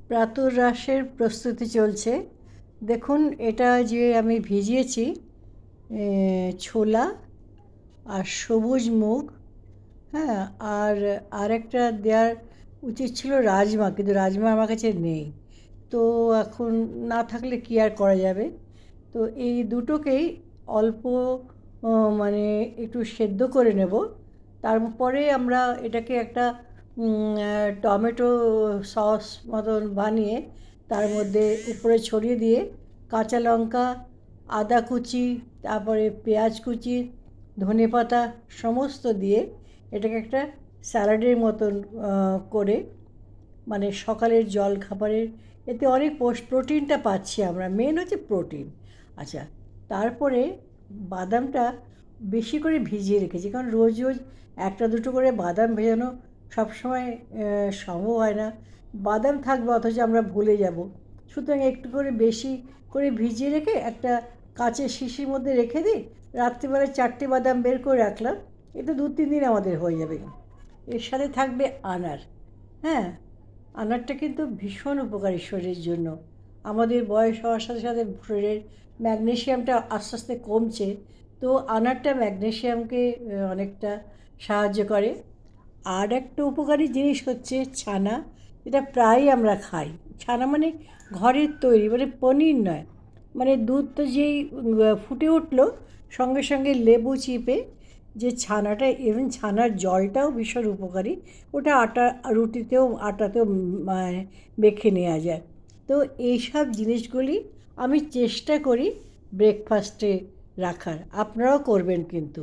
প্রাতরাশের প্রস্তুতি চলছে। দেখুন, এটা যে আমি ভিজিয়েছি ছোলা আর সবুজ মুগ, হ্যাঁ, আর আরেকটা দেওয়ার উচিত ছিল রাজমা, কিন্তু রাজমা আমার কাছে নেই। তো এখন না থাকলে কী আর করা যাবে। তো এই দুটোকেই অল্প মানে একটু সেদ্ধ করে নেব। তারপরে আমরা এটাকে একটা টমেটো সস মতন বানিয়ে তার মধ্যে উপরে ছড়িয়ে দিয়ে কাঁচা লঙ্কা, আদা কুচি, তারপরে পেঁয়াজ কুচি, ধনেপাতা সমস্ত দিয়ে এটাকে একটা স্যালাডের মতন করে, মানে সকালের জল খাবারের, এতে অনেক প্রোটিনটা পাচ্ছি আমরা, মেন হচ্ছে প্রোটিন। আচ্ছা, তারপরে বাদামটা বেশি করে ভিজিয়ে রেখেছি, কারণ রোজ রোজ একটা দুটো করে বাদাম ভেজানো সবসময় সম্ভব হয় না। বাদাম থাকবে অথচ আমরা ভুলে যাব, সুতরাং একটু করে বেশি করে ভিজিয়ে রেখে একটা কাঁচের শিশির মধ্যে রেখে দিই। রাত্রিবেলায় 4টে বাদাম বের করে রাখলাম, এটা 2-3 দিন আমাদের হয়ে যাবে। এর সাথে থাকবে আনার। হ্যাঁ, আনারটা কিন্তু ভীষণ উপকারী শরীরের জন্য। আমাদের বয়স হওয়ার সাথে সাথে শরীরের ম্যাগনেশিয়ামটা আস্তে আস্তে কমছে, তো আনারটা ম্যাগনেশিয়ামকে অনেকটা সাহায্য করে। আর একটা উপকারী জিনিস হচ্ছে ছানা, যেটা প্রায়ই আমরা খাই। ছানা মানে ঘরের তৈরি, মানে পনির নয়, মানে দুধটা যেই ফুটে উঠলো সঙ্গে সঙ্গে লেবু চিপে যে ছানাটা, ইভেন ছানার জলটাও ভীষণ উপকারী। ওটা রুটিতেও আটাতেও মেখে নেওয়া যায়। তো এইসব জিনিসগুলি আমি চেষ্টা করি ব্রেকফাস্টে রাখার, আপনারাও করবেন কিন্তু।